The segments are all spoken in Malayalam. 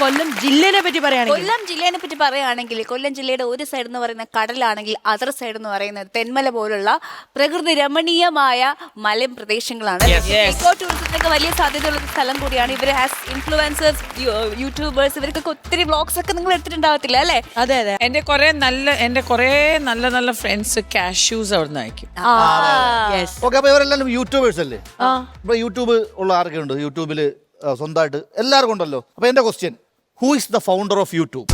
കൊല്ലം ജില്ലേനെ പറ്റി പറയുകയാണെങ്കിൽ കൊല്ലം ജില്ലയുടെ ഒരു സൈഡ് എന്ന് പറയുന്ന കടലാണെങ്കിൽ അതർ സൈഡ് എന്ന് പറയുന്നത് തെന്മല പോലുള്ള പ്രകൃതി രമണീയമായ മലം പ്രദേശങ്ങളാണ്. ഇക്കോ ടൂറിസത്തിനൊക്കെ വലിയ സാധ്യതയുള്ള ഒരു സ്ഥലം കൂടിയാണ്. ഇവർ ആസ് ഇൻഫ്ലുവൻസേഴ്സ്, യൂട്യൂബേഴ്സ്, ഇവർക്കൊക്കെ ഒത്തിരി വ്ളോഗ്സ് ഒക്കെ നിങ്ങൾ എടുത്തിട്ടുണ്ടാവത്തില്ല അല്ലേ? അതെ അതെ. എന്റെ കുറെ നല്ല ഫ്രണ്ട്സ് കാഷ്യൂസ് അവിടെ നിന്ന് അയക്കും. ഓക്കെ, അപ്പൊ ഇവരെല്ലാം യൂട്യൂബേഴ്സ് അല്ലേ? ഇപ്പൊ യൂട്യൂബ് ഉള്ള ആരൊക്കെ ഉണ്ട്? യൂട്യൂബില് സ്വന്തമായിട്ട് എല്ലാവർക്കും ഉണ്ടല്ലോ. അപ്പൊ എന്റെ question, who is the founder of YouTube?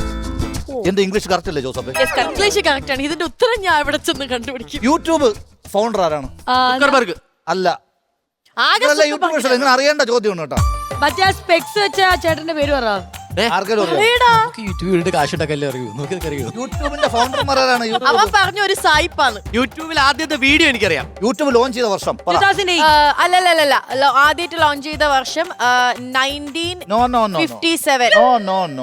എന്റെ ഇംഗ്ലീഷ് കറക്റ്റ് അല്ലേ ജോസഫ്? ഇംഗ്ലീഷ് കറക്റ്റ് ആണ്. ഇതിന്റെ ഉത്തരം ഞാൻ ഇവിടെ ചെന്ന് കണ്ടുപിടിക്കും. യൂട്യൂബ് ഫൗണ്ടർ ആരാണ്? അല്ല, യൂട്യൂബേഴ്സ് നിങ്ങൾ അറിയേണ്ട ചോദ്യമാണ് കേട്ടോ. മറ്റേ സ്പെക്സ് വെച്ച ചേട്ടന്റെ പേര് പറ. യൂട്യൂബിന്റെ കാശുണ്ടാക്കല്ലേ അറിയൂ. യൂട്യൂബിന്റെ ഫൗണ്ടർമാർ ആരാണ്? അവൻ പറഞ്ഞ ഒരു സായിപ്പാണ്. യൂട്യൂബിൽ ആദ്യത്തെ വീഡിയോ എനിക്കറിയാം. യൂട്യൂബ് ലോഞ്ച് ചെയ്ത വർഷം അല്ലല്ല, ആദ്യമായിട്ട് ലോഞ്ച് ചെയ്ത വർഷം 1957.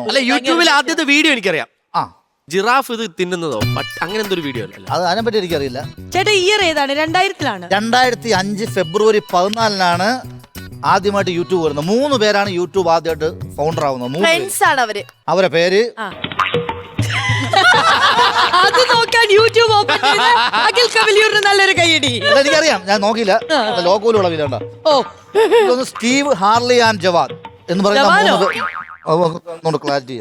അല്ല, യൂട്യൂബിൽ ആദ്യത്തെ വീഡിയോ എനിക്കറിയാം. ആ, ജിറാഫ് ഇത് തിന്നുന്നതോ അങ്ങനെ എന്തൊരു വീഡിയോ അല്ല. അത് അതിനെ പറ്റി എനിക്കറിയില്ല. ചേട്ടാ ഇയർ ഏതാണ്? 2000-ലാണ്. 2005 ഫെബ്രുവരി 14 ആദ്യമായിട്ട് യൂട്യൂബ് വരുന്നത്. 3 പേരാണ് യൂട്യൂബ് ആദ്യമായിട്ട് ഫൗണ്ടർ ആവുന്നത്. ഫ്രണ്ട്സ് ആണ് അവര്. അവരെ പേര് അത് നോക്കാൻ യൂട്യൂബ് ഓപ്പൺ ചെയ്ത് അഖിൽ കവിലിയൂരിന് നല്ലൊരു കൈയടി. എനിക്കറിയാം, ഞാൻ നോക്കിയില്ല. ലോകോലുള്ള വിലണ്ട. സ്റ്റീവ്, ഹാർലി ആൻഡ് ജവാദ് എന്ന് പറയുന്ന clarity.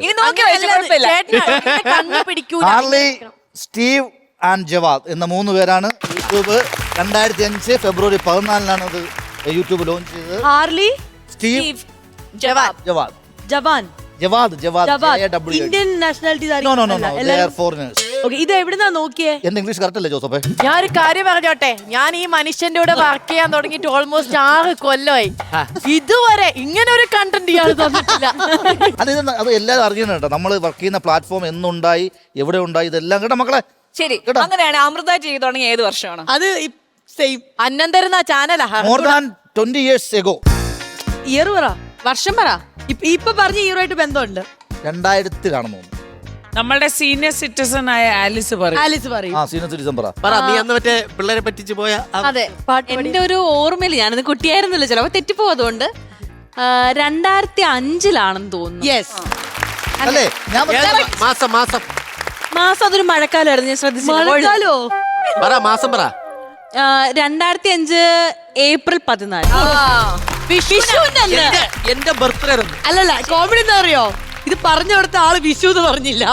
Hurley, Steve and Jawed എന്ന 3 പേരാണ് യൂട്യൂബ് 2005 ഫെബ്രുവരി 14 അത് യൂട്യൂബ് ലോഞ്ച് ചെയ്തത്. Hurley, Steve, Jawed. Indian nationality. ഇത് എവിടുന്നാ നോക്കിയേ? എന്റെ ഇംഗ്ലീഷ് കറക്റ്റ് അല്ലേ ജോസഫേ? ഞാൻ ഒരു കാര്യം പറഞ്ഞോട്ടെ, ഞാൻ ഈ മനുഷ്യന്റെ കൂടെ വർക്ക് ചെയ്യാൻ തുടങ്ങിയിട്ട് ഓൾമോസ്റ്റ് 6 കൊല്ലമായി. ഇതുവരെ ഇങ്ങനെ ഒരു കണ്ടന്റ് ഇയാൾ തന്നിട്ടില്ല. അത് എല്ലാവരും അറിയണം കേട്ടോ. നമ്മൾ വർക്ക് ചെയ്യുന്ന പ്ലാറ്റ്ഫോം എന്നുണ്ടായി, എവിടെ ഉണ്ടായി, ഇതെല്ലാം കേട്ടോ മക്കളെ. ശരി, അങ്ങനെയാണ് അമൃത ചെയ്ത് തുടങ്ങി ഏത് വർഷമാണ്? അത് സെയിം അന്നം തരുന്ന ചാനലാ. More than 20 years ago. Year പറ, വർഷം പറ. ഇപ്പൊ പറഞ്ഞ ഇയറുമായിട്ട് ബന്ധമുണ്ട്. 2000-ലാണെന്ന് തോന്നുന്നു. നമ്മളുടെ സീനിയർ സിറ്റിസൺ ആയ ആലിസ് പറയും. സീനിയർ സിറ്റിസൻ പറ. നീ അന്ന് മറ്റേ പിള്ളേരെ പറ്റിച്ച് പോയ. അതെ, എന്റെ ഒരു ഓർമ്മയില് ഞാനത് കുട്ടിയായിരുന്നില്ല, ചിലപ്പോ തെറ്റിപ്പോവും. അതുകൊണ്ട് 2005-ലാണെന്ന് തോന്നുന്നു. യെസ് അല്ലേ? ഞാൻ മാസം അതൊരു മഴക്കാലമായിരുന്നു, ഞാൻ ശ്രദ്ധിച്ചു. മാസം പറ. 2005 ഏപ്രിൽ 14. എന്റെ ബർത്ത്ഡേ. അല്ലല്ല, കോമഡി എന്താ അറിയോ? ഇത് പറഞ്ഞു കൊടുത്ത ആള് വിഷു എന്ന് പറഞ്ഞില്ല.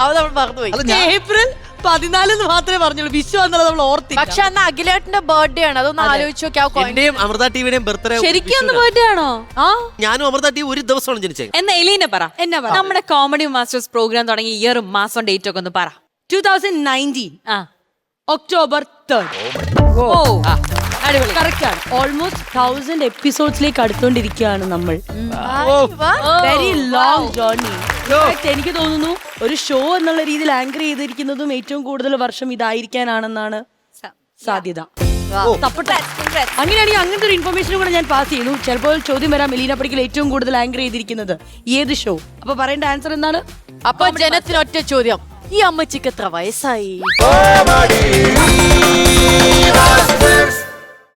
അത് നമ്മൾ മറന്നുപോയി. ഏപ്രിൽ 14 മാത്രമേ പറഞ്ഞുള്ളൂ. വിഷു എന്നുള്ളത് നമ്മൾ ഓർത്തില്ല. പക്ഷെ അന്ന് അഖിലേട്ടന്റെ ബർത്ത്ഡേ ആണ്. അതൊന്ന് ആലോചിച്ച് നോക്കിയാൽ അമൃത ടിവിയുടെയും ബർത്ത്ഡേ. ശരിക്കും ഒന്ന് ബർത്ത്ഡേ ആണോ? ഞാനും അമൃത ടിവി ഒരു ദിവസമാണ് ജനിച്ചത്. എന്നാ എലീനെ പറ. നമ്മുടെ കോമഡി മാസ്റ്റേഴ്സ് പ്രോഗ്രാം തുടങ്ങി ഇയറും മാസം ഡേറ്റ് ഒക്കെ ഒന്ന് പറ. 2019 October 3rd. അടിപൊളി, കറക്റ്റ് ആണ്. ഓൾമോസ്റ്റ് 1000 എപ്പിസോഡ്സിലേക്ക് അടുത്തോണ്ടിരിക്കുകയാണ് നമ്മൾ. Very long journey. എനിക്ക് തോന്നുന്നു ഒരു ഷോ എന്നുള്ള രീതിയിൽ ആങ്കർ ചെയ്തിരിക്കുന്നതും ഏറ്റവും കൂടുതൽ വർഷം ഇതായിരിക്കാനാണെന്നാണ് സാധ്യത. അങ്ങനെയാണെങ്കിൽ അങ്ങനത്തെ ഒരു ഇൻഫർമേഷൻ കൂടെ ഞാൻ പാസ് ചെയ്യുന്നു. ചിലപ്പോൾ ചോദ്യം വരാം, എലീന പടിക്കൽ ഏറ്റവും കൂടുതൽ ആങ്കർ ചെയ്തിരിക്കുന്നത് ഏത് ഷോ? അപ്പൊ പറയേണ്ട ആൻസർ എന്താണ്? അപ്പൊ ജനത്തിന് ഒറ്റ ചോദ്യം, ഈ അമ്മച്ചിക്ക് എത്ര വയസ്സായി?